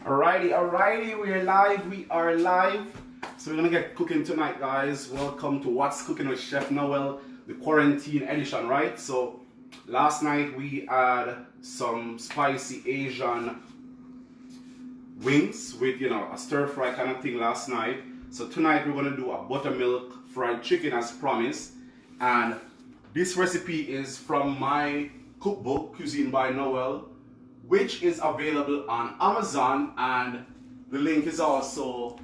Alrighty, we are live. So we're gonna get cooking tonight, guys. Welcome to What's Cooking with Chef Noel, the quarantine edition, right? So last night we had some spicy Asian wings with, a stir fry kind of thing last night. So tonight we're gonna do a buttermilk fried chicken as promised. And this recipe is from my cookbook, Cuisine by Noel, which is available on Amazon, and the link is also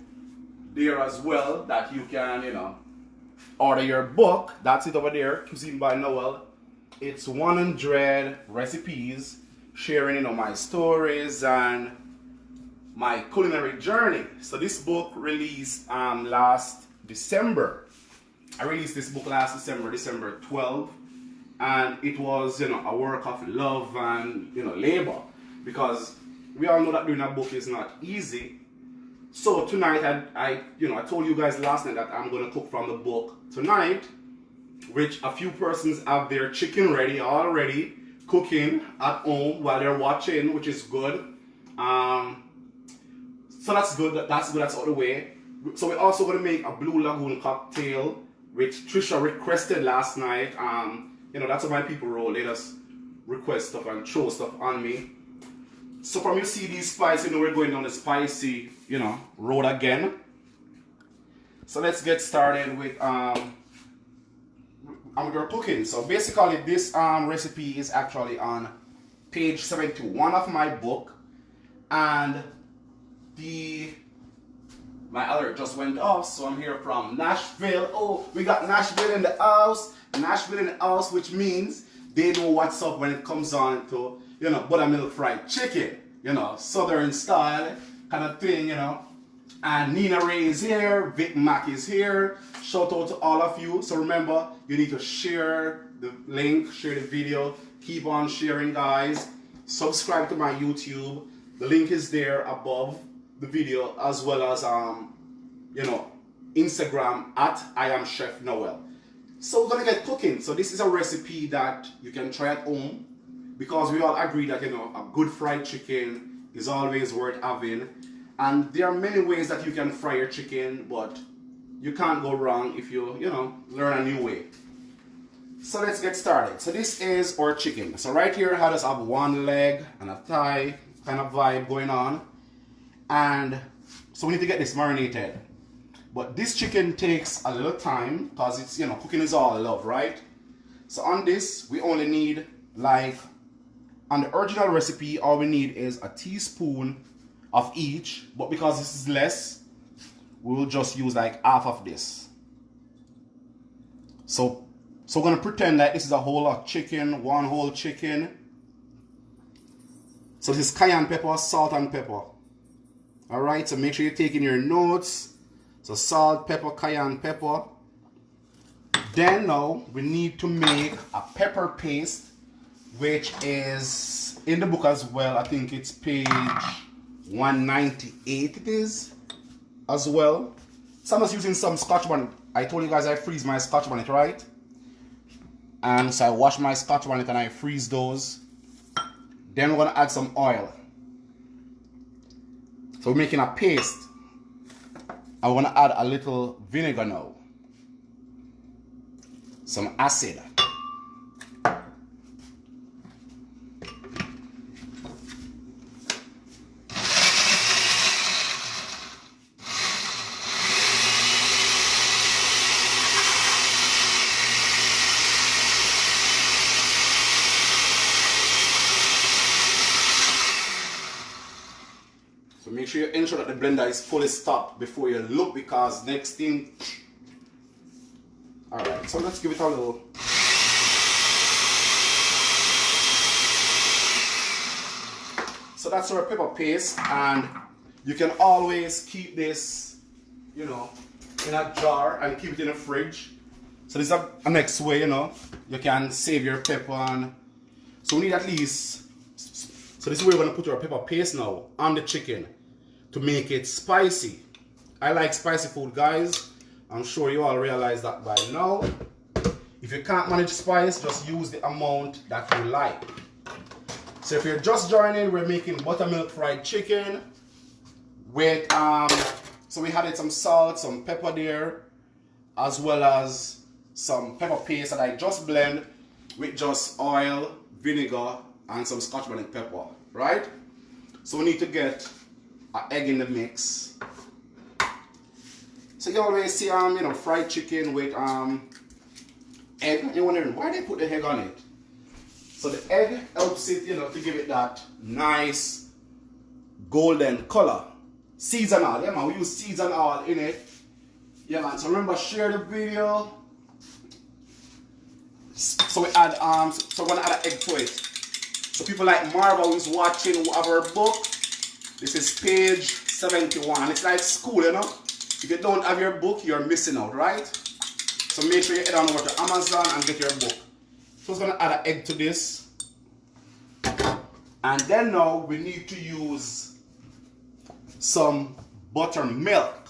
there as well that you can, order your book. That's it over there, Cuisine by Noel. It's 100 recipes sharing, my stories and my culinary journey. So this book released last December. I released this book last December 12, and it was, a work of love and, labor. Because we all know that doing a book is not easy. So tonight, I told you guys last night that I'm going to cook from the book tonight, which a few persons have their chicken ready already, cooking at home while they're watching, which is good. So that's good. That's good. That's out of the way. So we're also going to make a Blue Lagoon cocktail, which Trisha requested last night. That's how my people roll. They just request stuff and throw stuff on me. So from you see these spices, we're going down the spicy, road again. So let's get started with our cooking. So basically this recipe is actually on page 71 of my book. And my alert just went off, so I'm here from Nashville. Oh, we got Nashville in the house. Nashville in the house, which means they know what's up when it comes on to buttermilk fried chicken, southern style kind of thing, And Nina Ray is here, Vic Mac is here. Shout out to all of you. So remember, you need to share the link, share the video. Keep on sharing, guys. Subscribe to my YouTube. The link is there above the video, as well as Instagram at I am Chef Noel. So we're gonna get cooking. So this is a recipe that you can try at home, because we all agree that a good fried chicken is always worth having. And there are many ways that you can fry your chicken, but you can't go wrong if you learn a new way. So let's get started. So this is our chicken. So right here I just have one leg and a thigh kind of vibe going on. And so we need to get this marinated. But this chicken takes a little time because it's, cooking is all love, right? So on this, we only need, on the original recipe, all we need is a teaspoon of each. But because this is less, we will just use half of this. So we're going to pretend that this is a whole of chicken, one whole chicken. So this is cayenne pepper, salt and pepper. Alright, so make sure you're taking your notes. So salt, pepper, cayenne pepper. Then now we need to make a pepper paste, which is in the book as well. I think it's page 198 it is as well. So I'm just using some Scotch bonnet. I told you guys I freeze my Scotch bonnet, right? And so I wash my Scotch bonnet and I freeze those. Then we're gonna add some oil. So we're making a paste. I want to add a little vinegar now. Some acid. So make sure you ensure that the blender is fully stopped before you look, because next thing. Alright, so let's give it a little. So that's our pepper paste, and you can always keep this, in a jar and keep it in the fridge. So this is a next way, you can save your pepper. And so we need at least. So this is where we're going to put our pepper paste now on the chicken to make it spicy. I like spicy food, guys. I'm sure you all realize that by now. If you can't manage spice, just use the amount that you like. So if you're just joining, we're making buttermilk fried chicken. with so we added some salt, some pepper there, as well as some pepper paste that I just blend with just oil, vinegar, and some Scotch bonnet pepper, right? So we need to get an egg in the mix. So you always see fried chicken with egg. You're wondering why they put the egg on it. So the egg helps it, to give it that nice golden color. Seeds and all, yeah man, we use seeds and all in it. Yeah man, so remember, share the video. So we add so we're gonna add an egg to it. So people like Marva who's watching who have her book, this is page 71. It's like school, If you don't have your book, you're missing out, right? So make sure you head on over to Amazon and get your book. So I'm gonna add an egg to this. And then now we need to use some buttermilk.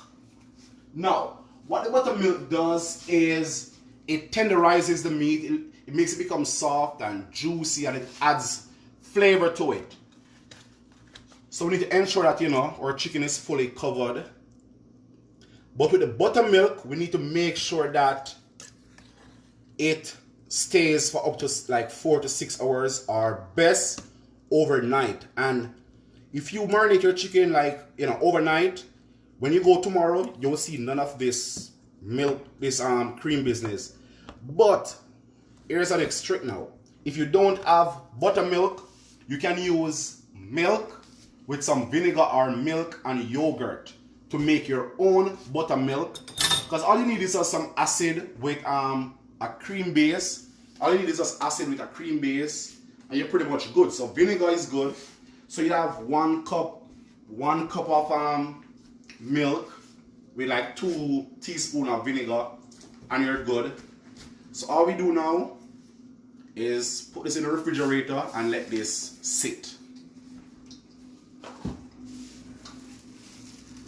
Now, what the buttermilk does is it tenderizes the meat, it makes it become soft and juicy, and it adds flavor to it. So we need to ensure that our chicken is fully covered. But with the buttermilk, we need to make sure that it stays for up to like 4 to 6 hours, or best overnight. And if you marinate your chicken overnight, when you go tomorrow, you will see none of this milk, this cream business. But here's an extra trick now. If you don't have buttermilk, you can use milk with some vinegar or milk and yogurt to make your own buttermilk. Because all you need is just some acid with a cream base. All you need is just acid with a cream base, and you're pretty much good. So vinegar is good. So you have 1 cup of milk with like 2 teaspoons of vinegar, and you're good. So all we do now is put this in the refrigerator and let this sit.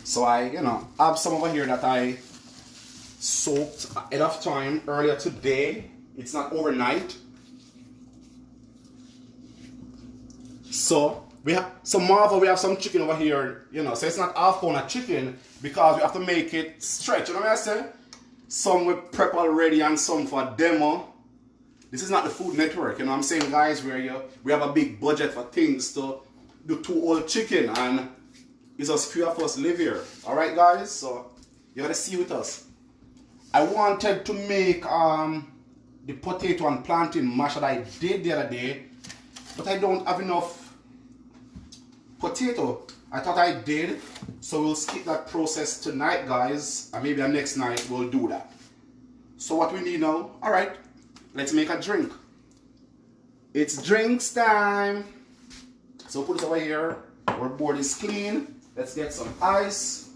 So I, have some over here that I soaked ahead of time earlier today. It's not overnight. So we have some Marvel, we have some chicken over here, so it's not half pound of chicken because we have to make it stretch. You know what I say? Some we prep already and some for demo. This is not the Food Network, I'm saying, guys, where we have a big budget for things to do 2 whole chicken, and it's just few of us live here. Alright guys, so you gotta see with us. I wanted to make the potato and plantain mash that I did the other day, but I don't have enough potato. I thought I did, so we'll skip that process tonight, guys, and maybe the next night we'll do that. So what we need now, alright, let's make a drink. It's drinks time. So put it over here. Our board is clean. Let's get some ice.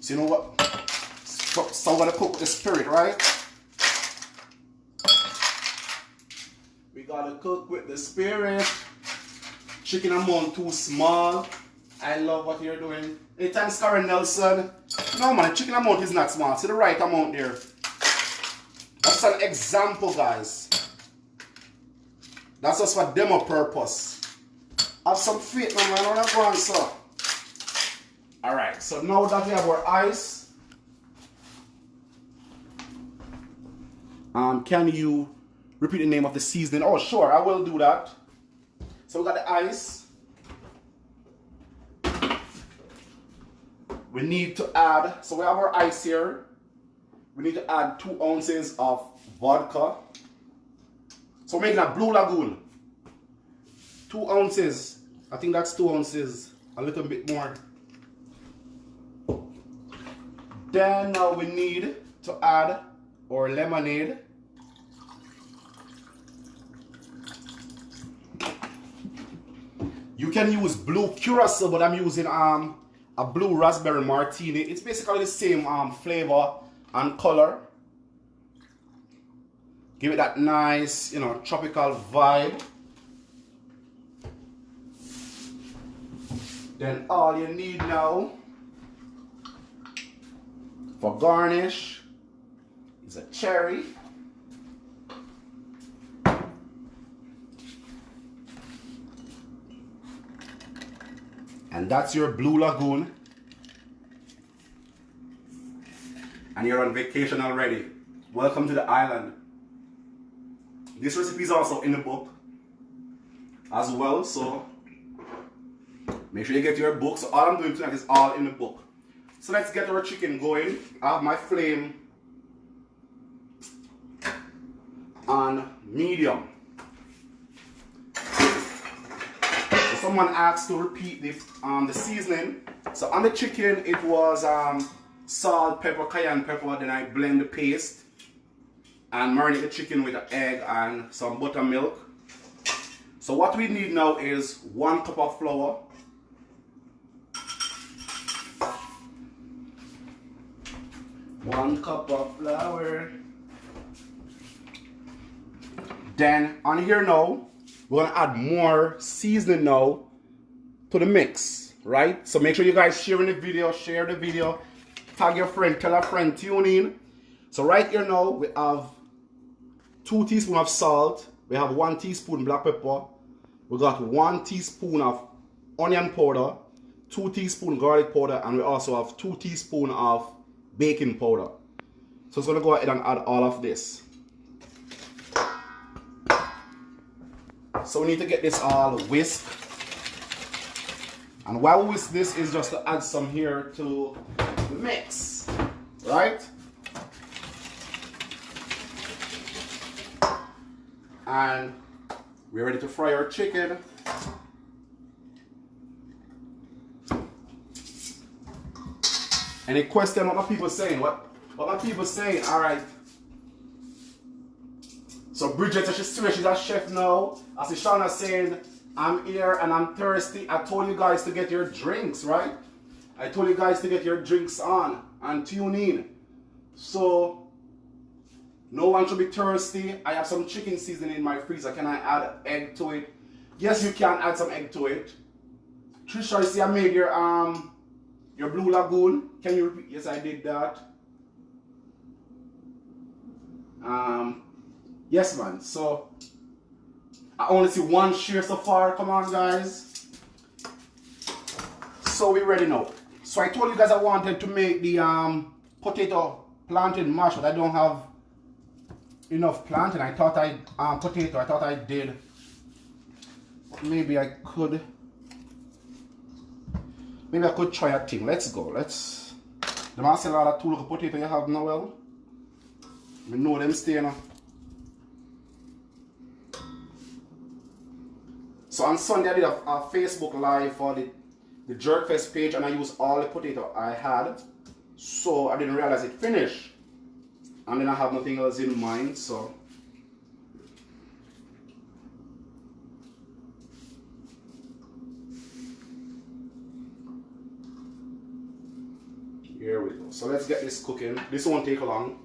So you know what? So I'm gonna cook with the spirit, right? We gotta cook with the spirit. Chicken amount too small. I love what you're doing. Hey, thanks, Karen Nelson. No man, chicken amount is not small. See the right amount there. That's an example, guys. That's just for demo purpose. Have some faith, man. I don't want to go on, so. Alright, so now that we have our ice, can you repeat the name of the seasoning? Oh, sure, I will do that. So we got the ice. We need to add, so we have our ice here. We need to add 2 ounces of vodka. So we're making a Blue Lagoon. 2 ounces. I think that's 2 ounces. A little bit more. Then now we need to add our lemonade. You can use blue curacao, but I'm using a blue raspberry martini. It's basically the same flavor and color. Give it that nice, tropical vibe. Then all you need now for garnish is a cherry. And that's your Blue Lagoon. And you're on vacation already. Welcome to the island. This recipe is also in the book as well, so make sure you get your book. So all I'm doing tonight is all in the book. So let's get our chicken going. I have my flame on medium. So someone asked to repeat the seasoning. So on the chicken it was salt, pepper, cayenne pepper. Then I blend the paste and marinate the chicken with an egg and some buttermilk. So what we need now is 1 cup of flour, 1 cup of flour. Then on here now, we're gonna add more seasoning now to the mix, right? So make sure you guys share the video, tag your friend, tell a friend, tune in. So right here now, we have 2 teaspoons of salt, we have 1 teaspoon black pepper, we got 1 teaspoon of onion powder, 2 teaspoon garlic powder, and we also have 2 teaspoons of baking powder. So it's gonna go ahead and add all of this. So we need to get this all whisked. And while we whisk this is just to add some here to the mix, right? And we're ready to fry our chicken. Any question? What my people saying? What my people saying? All right. So Bridget, she's a chef now. As Shauna saying, I'm here and I'm thirsty. I told you guys to get your drinks, right? I told you guys to get your drinks on and tune in. So no one should be thirsty. I have some chicken seasoning in my freezer. Can I add egg to it? Yes, you can add some egg to it. Trisha, you see I made your Blue Lagoon. Can you repeat? Yes, I did that. Yes, man. So I only see 1 share so far. Come on, guys. So we're ready now. So I told you guys I wanted to make the potato plantain mash, but I don't have enough plantain. I thought I did. Maybe I could try a thing. Let's go. The man say a lot of 2 little potato you have, Noel. I know them stay now. So on Sunday I did a Facebook live for the Jerkfest page and I used all the potato I had. So I didn't realize it finished. And then I have nothing else in mind, so. Here we go. So let's get this cooking. This won't take long.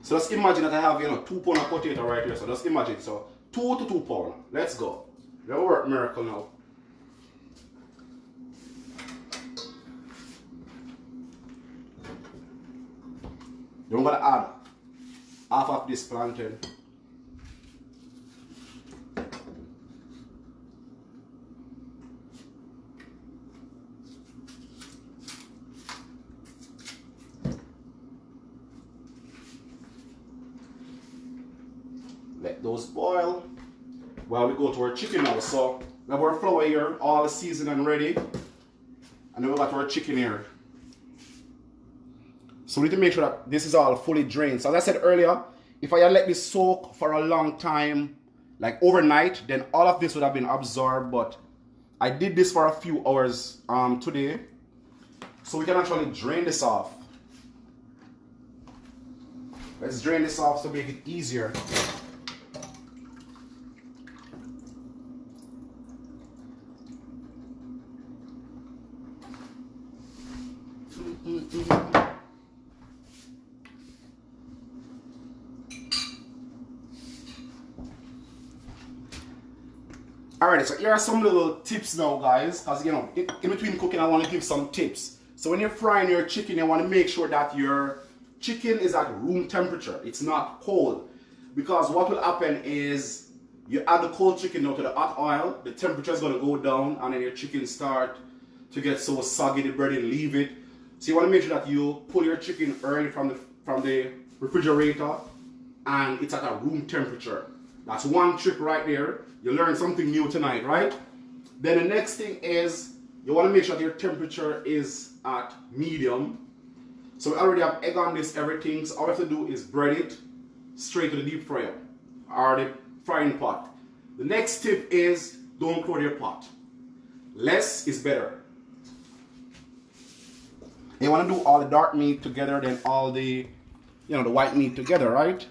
So just imagine that I have 2 pounds of potato right here. So just imagine. So 2 to 2 pounds. Let's go. We're gonna work miracle now. Then I'm gonna add half of this plantain. Let those boil while we go to our chicken now. So we have our flour here, all seasoned and ready. And then we got our chicken here. So we need to make sure that this is all fully drained. So as I said earlier, if I had let this soak for a long time, like overnight, then all of this would have been absorbed. But I did this for a few hours today. So we can actually drain this off. Let's drain this off to make it easier. Alright, so here are some little tips now, guys, because in between cooking I want to give some tips. So when you're frying your chicken, you want to make sure that your chicken is at room temperature. It's not cold, because what will happen is You add the cold chicken now to the hot oil, the temperature is going to go down, and then your chicken start to get so soggy, the bread, and leave it. So you want to make sure that you pull your chicken early from the refrigerator, and it's at a room temperature. That's one trick right there. You learned something new tonight, right? Then the next thing is you want to make sure that your temperature is at medium. So we already have egg on this, everything. So all we have to do is bread it straight to the deep fryer or the frying pot. The next tip is don't crowd your pot. Less is better. You want to do all the dark meat together, then all the, the white meat together, right?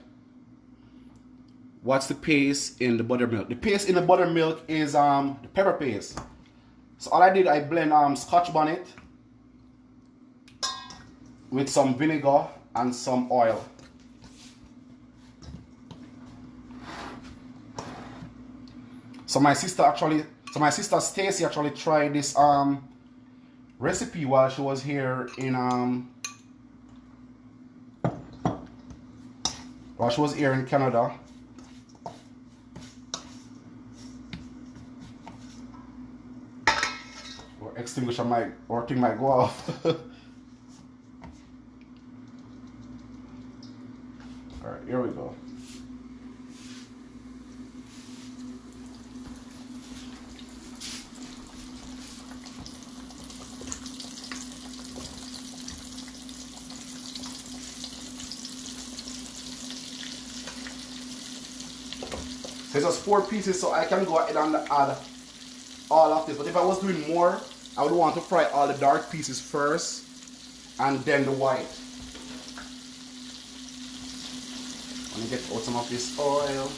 What's the paste in the buttermilk? The paste in the buttermilk is the pepper paste. So all I did, I blend Scotch bonnet with some vinegar and some oil. So my sister Stacy actually tried this recipe while she was here in Canada. Or extinguisher or thing might go off. Alright, here we go. There's just 4 pieces, so I can go ahead and add all of this. But if I was doing more, I would want to fry all the dark pieces first and then the white. Let me get out some of this oil.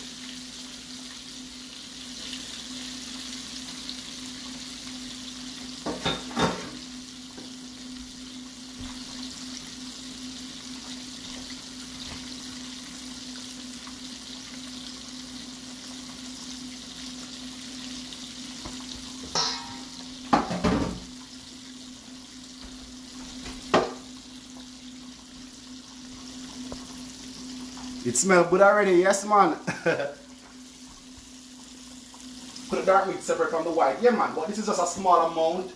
It smells good already, yes man. Put the dark meat separate from the white. Yeah man, but this is just a small amount.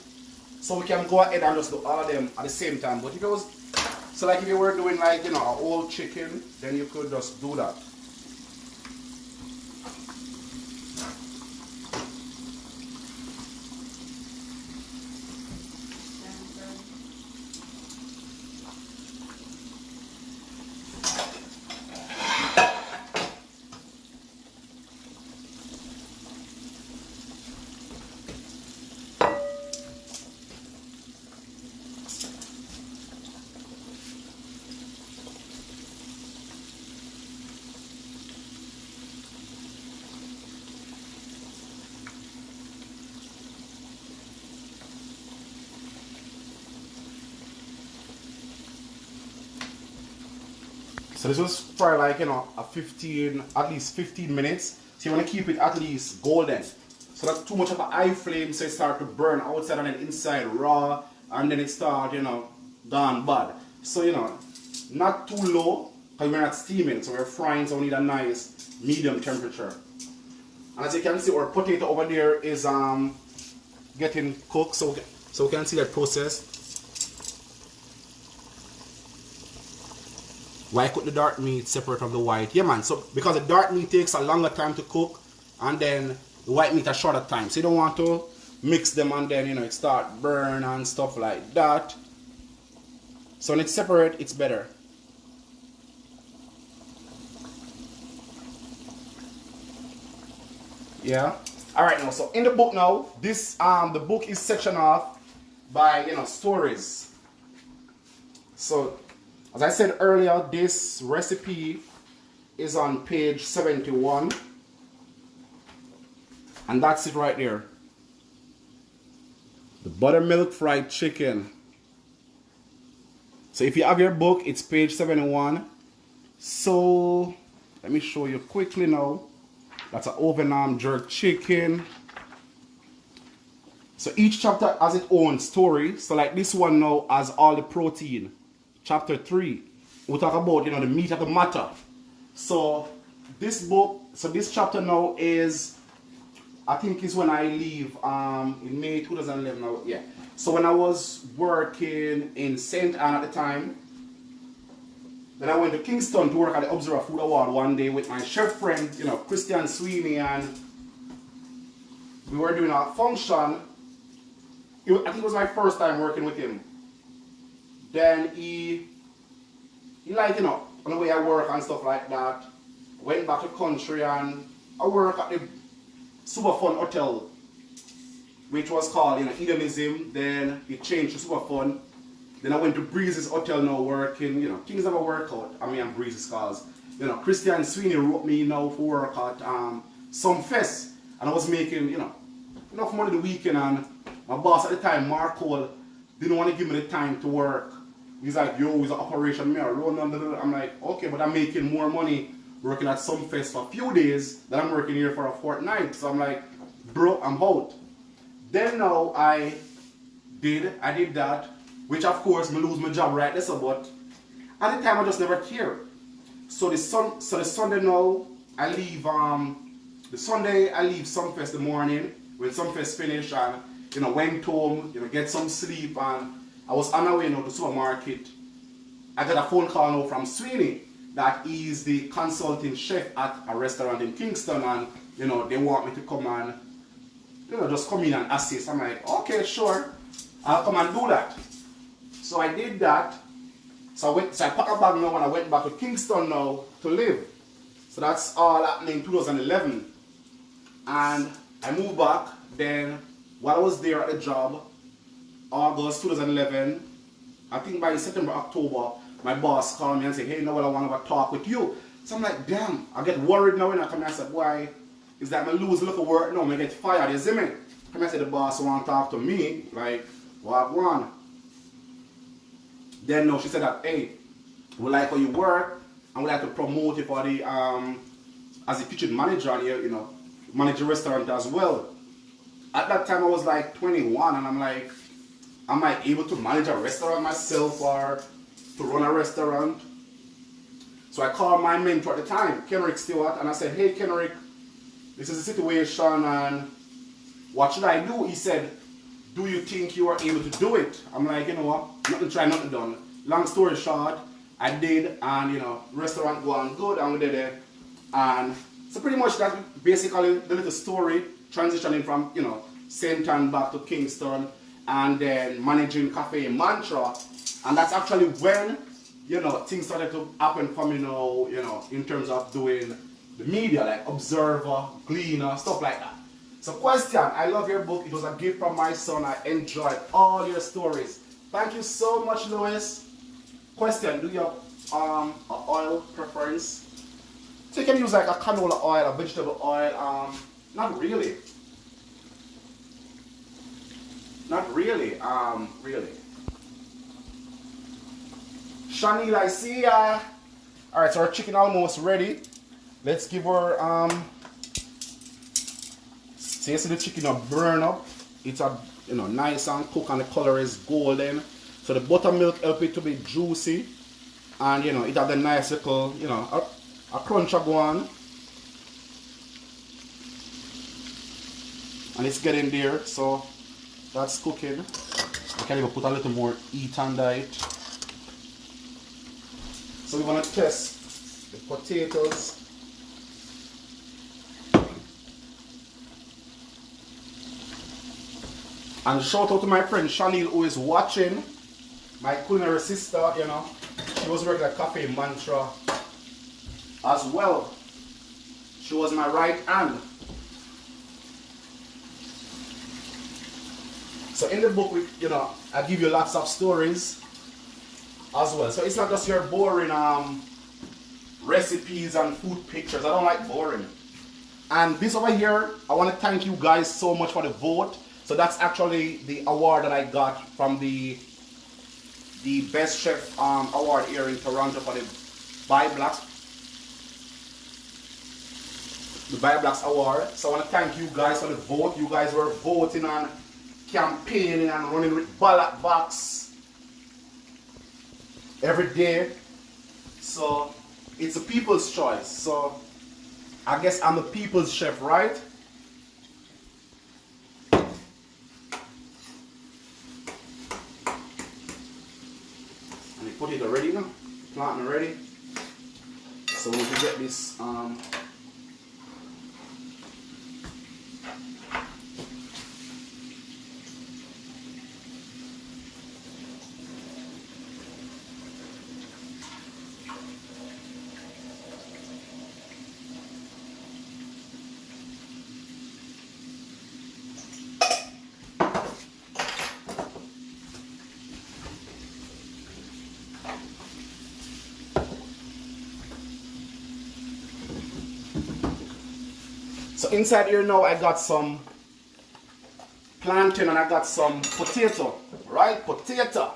So we can go ahead and just do all of them at the same time. But if it was, so like if you were doing like, an old chicken, then you could just do that. So this was for like, at least 15 minutes. So you want to keep it at least golden. So that's too much of an high flame, so it starts to burn outside and then inside raw, and then it starts, gone bad. So, not too low, because we're not steaming, so we're frying, so we need a nice medium temperature. And as you can see, our potato over there is getting cooked, so we can see that process. Why cook the dark meat separate from the white? Yeah man, so because the dark meat takes a longer time to cook, and then the white meat a shorter time. So you don't want to mix them and then it start burn and stuff like that. So when it's separate, it's better. Yeah. Alright now, so in the book now, this the book is sectioned off by stories. So as I said earlier, this recipe is on page 71. And that's it right there. The buttermilk fried chicken. So if you have your book, it's page 71. So let me show you quickly now. That's an oven jerk chicken. So each chapter has its own story. So like this one now has all the protein. Chapter 3, we talk about the meat of the matter. So this book So this chapter now is, I think is when I leave in May 2011 now, yeah. So when I was working in St. Anne at the time, then I went to Kingston to work at the Observer Food Award one day with my chef friend, you know, Christian Sweeney, and we were doing a function. I think it was my first time working with him. Then he like, you know, on the way I work and stuff like that, went back to country and I work at the Super Fun Hotel, which was called, you know, Edenism. Then it changed to Super Fun. Then I went to Breeze's Hotel now working, you know, things never work out. I mean, I'm Breeze's cause. You know, Christian Sweeney wrote me now for work at some fest, and I was making, you know, enough money the weekend, and my boss at the time, Mark Cole, didn't want to give me the time to work. He's like, yo, he's an operation mirror. I'm like, okay, but I'm making more money working at some fest for a few days than I'm working here for a fortnight. So I'm like, bro, I'm out. Then now I did that, which of course me lose my job right there, so but at the time I just never cared. So the Sunday now I leave the Sunday I leave Sunfest the morning when Sunfest finished, and you know, went home, you know, get some sleep, and I was on my way now to the supermarket. I got a phone call now from Sweeney that he's the consulting chef at a restaurant in Kingston, and you know, they want me to come and, you know, just come in and assist. I'm like, okay, sure, I'll come and do that. So I did that. So I packed a bag now and I went back to Kingston now to live. So that's all happening in 2011. And I moved back. Then while I was there at the job, August 2011, I think by September, October, my boss called me and said, hey, Noel, I want to talk with you. So I'm like, damn, I get worried now when I come here. I said, why? Is that I lose a little work now? I get fired, you see me? Come here, I said, the boss want to talk to me. Like, what one? Then no, she said that, hey, we like how you work, and we like to promote you for the as a kitchen manager, and you know, manage a restaurant as well. At that time I was like 21, and I'm like, am I able to manage a restaurant myself or to run a restaurant? So I called my mentor at the time, Kenrick Stewart, and I said, hey Kenrick, this is the situation and what should I do? He said, do you think you are able to do it? I'm like, you know what, nothing try, nothing done. Long story short, I did, and you know, restaurant going good, and we did it. And so pretty much that's basically the little story, transitioning from, you know, St. Anne back to Kingston, and then managing Cafe Mantra. And that's actually when, you know, things started to happen for me now, you know, in terms of doing the media, like Observer, Gleaner, stuff like that. So question, I love your book. It was a gift from my son. I enjoyed all your stories. Thank you so much, Louis. Question, do you have an oil preference? So you can use like a canola oil, a vegetable oil. Not really. Not really, really. Shanil, I see ya. Alright, so our chicken almost ready. Let's give her, so you see the chicken burn up. It's a, you know, nice and cooked, and the color is golden. So the buttermilk help it to be juicy, and you know, it have the nice little, you know, a crunch go on. And it's getting there, so that's cooking. I can even put a little more heat under it. So we want to test the potatoes. And shout out to my friend Shanil, who is watching, my culinary sister, you know. She was working at Cafe Mantra as well. She was my right hand. So in the book, you know, I give you lots of stories as well. So it's not just your boring recipes and food pictures. I don't like boring. And this over here, I want to thank you guys so much for the vote. So that's actually the award that I got from the Best Chef Award here in Toronto for the Buy Blacks. The Buy Blacks Award. So I want to thank you guys for the vote. You guys were voting and campaigning and running with ballot box every day. So it's a people's choice. So I guess I'm the people's chef, right? And the potato ready now. Plantain ready. So we need to get this so inside here now I got some plantain and I got some potato, right? Potato.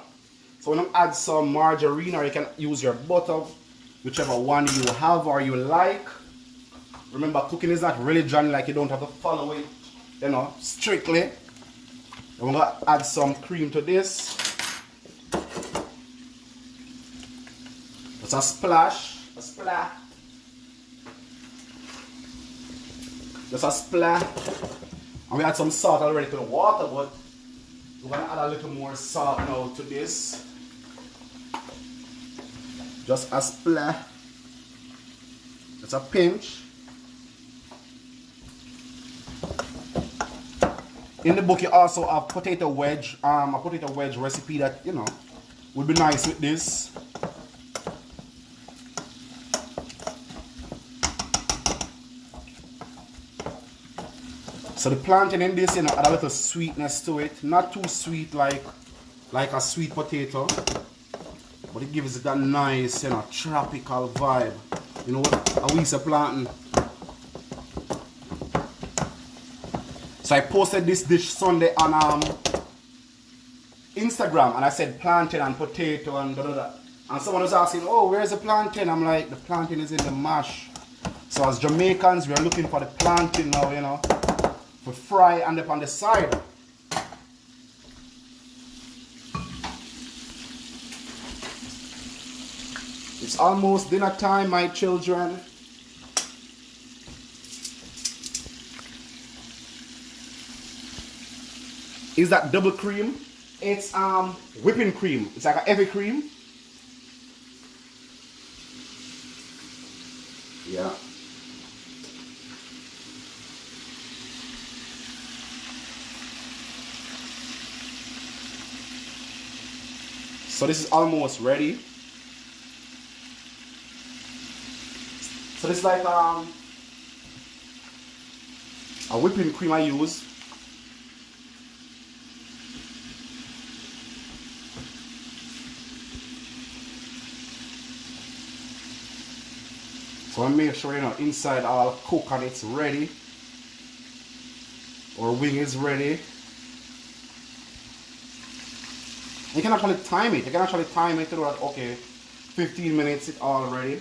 So I'm gonna add some margarine, or you can use your butter, whichever one you have or you like. Remember, cooking is not religion, like you don't have to follow it, you know, strictly. I'm gonna add some cream to this. Just a splash, a splash. Just a splash. And we add some salt already to the water, but we're gonna add a little more salt now to this. Just a splash. Just a pinch. In the book you also have potato wedge, a potato wedge recipe that, you know, would be nice with this. So the plantain in this, you know, add a little sweetness to it. Not too sweet like a sweet potato, but it gives it that nice, you know, tropical vibe. You know what? A week's of plantain. So I posted this dish Sunday on Instagram, and I said plantain and potato and da da da. And someone was asking, oh, where's the plantain? I'm like, the plantain is in the mash. So as Jamaicans, we are looking for the plantain now, you know, for fry and up on the side. It's almost dinner time, my children. Is that double cream? It's whipping cream. It's like a heavy cream. Yeah. So this is almost ready. So this is like a whipping cream I use. So I make sure, you know, inside all cook and it's ready. Or wing is ready. You can actually time it. You can actually time it to do that, okay, 15 minutes it's all ready.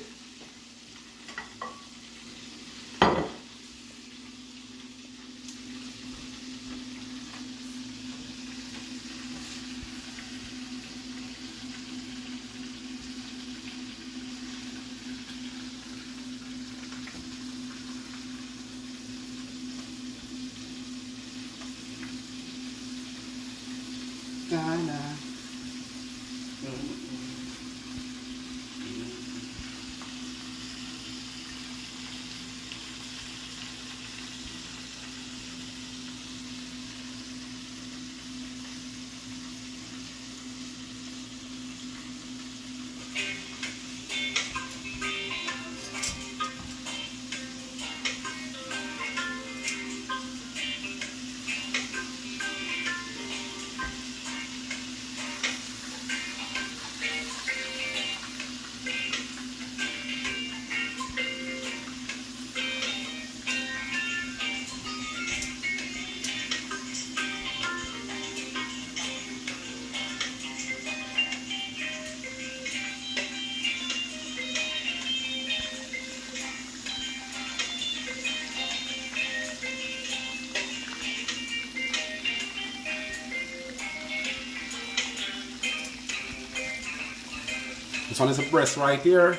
This one is a breast right here.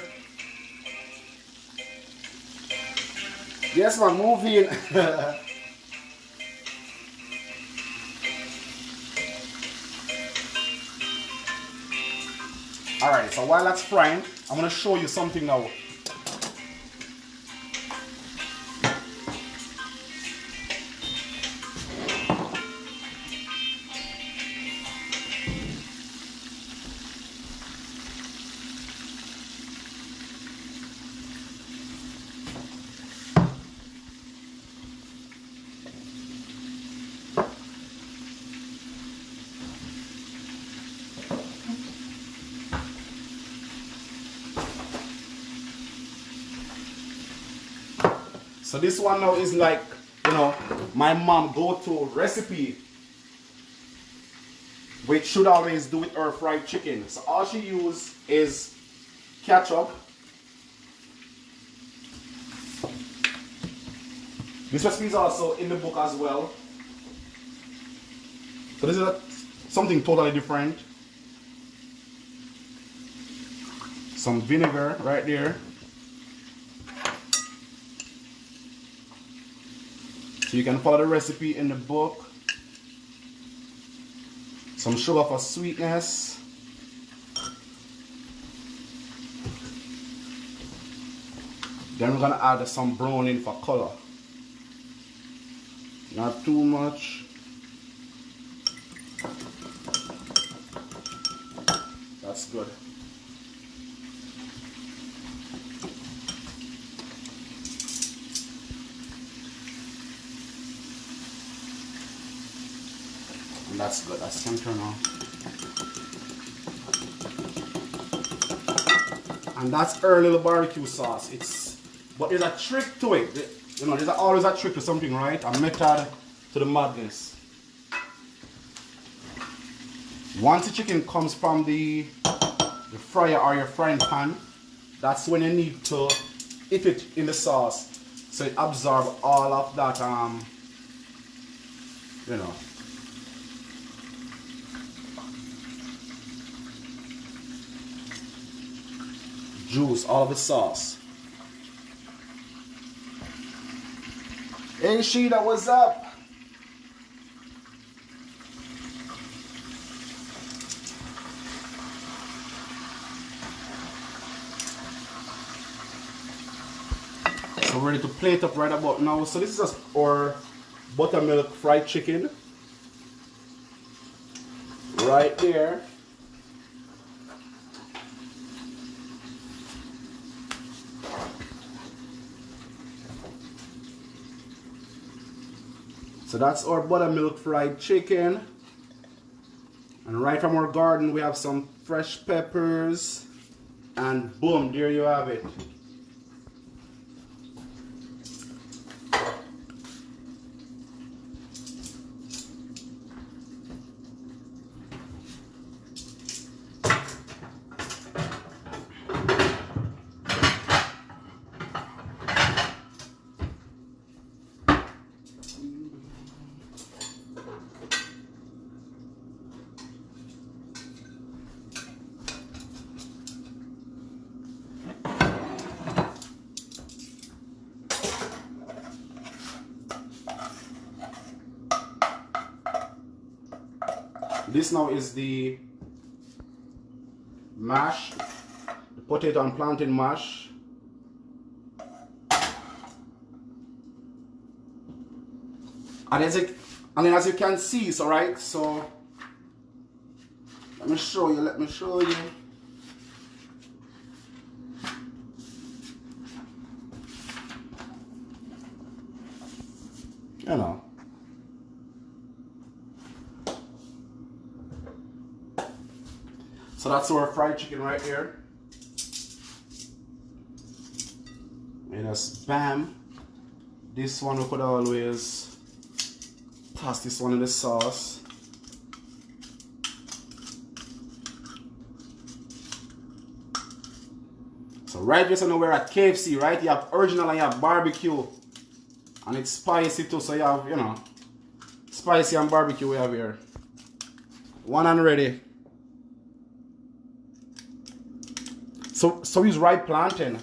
Yes, man, moving. Alright, so while that's frying, I'm going to show you something now. So this one now is like, you know, my mom go-to recipe, which should always do with her fried chicken. So all she use is ketchup. This recipe is also in the book as well. So this is something totally different. Some vinegar right there. So you can follow the recipe in the book. Some sugar for sweetness. Then we're gonna add some browning for color. Not too much. That's good. And that's good. That's can turn on. And that's her little barbecue sauce. But there's a trick to it. You know, there's always a trick to something, right? A method to the madness. Once the chicken comes from the fryer or your frying pan, that's when you need to dip it in the sauce so it absorbs all of that, you know, juice, all of the sauce. Hey Sheeta, what's up? So we're ready to plate up right about now. So this is just our buttermilk fried chicken. Right there. So that's our buttermilk fried chicken. And right from our garden we have some fresh peppers. And boom, there you have it. This now is the mash, the potato and plantain mash. And as you can see, so right, so let me show you. You know. So that's our fried chicken right here. And just bam. This one we could always toss this one in the sauce. So right here, so now we're at KFC, right? You have original and you have barbecue. And it's spicy too, so you have, you know, spicy and barbecue we have here. One and ready. So use ripe plantain.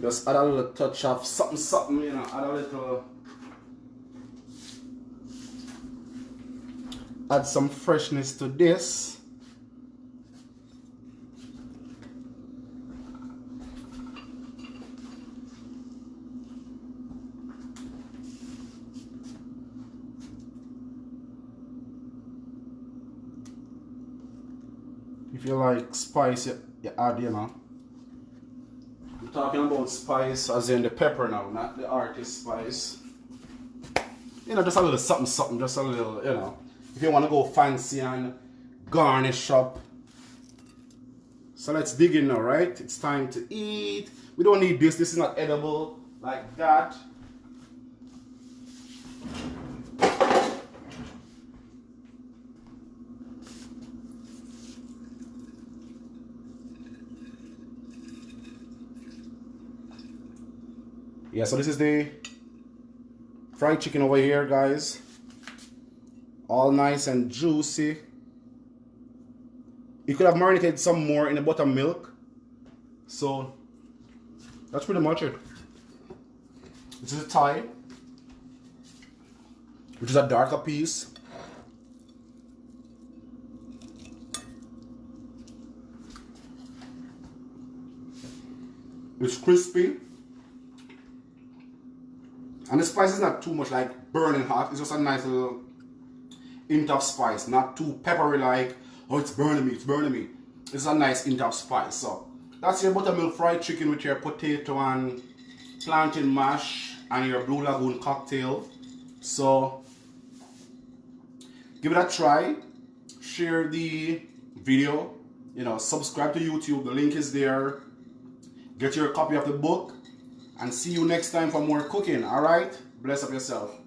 Just add a little touch of something, you know, add some freshness to this. If you like spice, you add, you know. I'm talking about spice as in the pepper now, not the artist spice. You know, just a little something, just a little, you know. If you want to go fancy and garnish up. So let's dig in now, right? It's time to eat. We don't need this. This is not edible like that. Yeah, so this is the fried chicken over here, guys. All nice and juicy. You could have marinated some more in the buttermilk. So that's pretty much it. This is a thigh, which is a darker piece. It's crispy. And the spice is not too much like burning hot. It's just a nice little hint of spice. Not too peppery like, oh, it's burning me, it's burning me. It's a nice hint of spice. So that's your buttermilk fried chicken with your potato and plantain mash and your Blue Lagoon cocktail. So give it a try. Share the video. You know, subscribe to YouTube. The link is there. Get your copy of the book. And see you next time for more cooking, alright? Bless up yourself.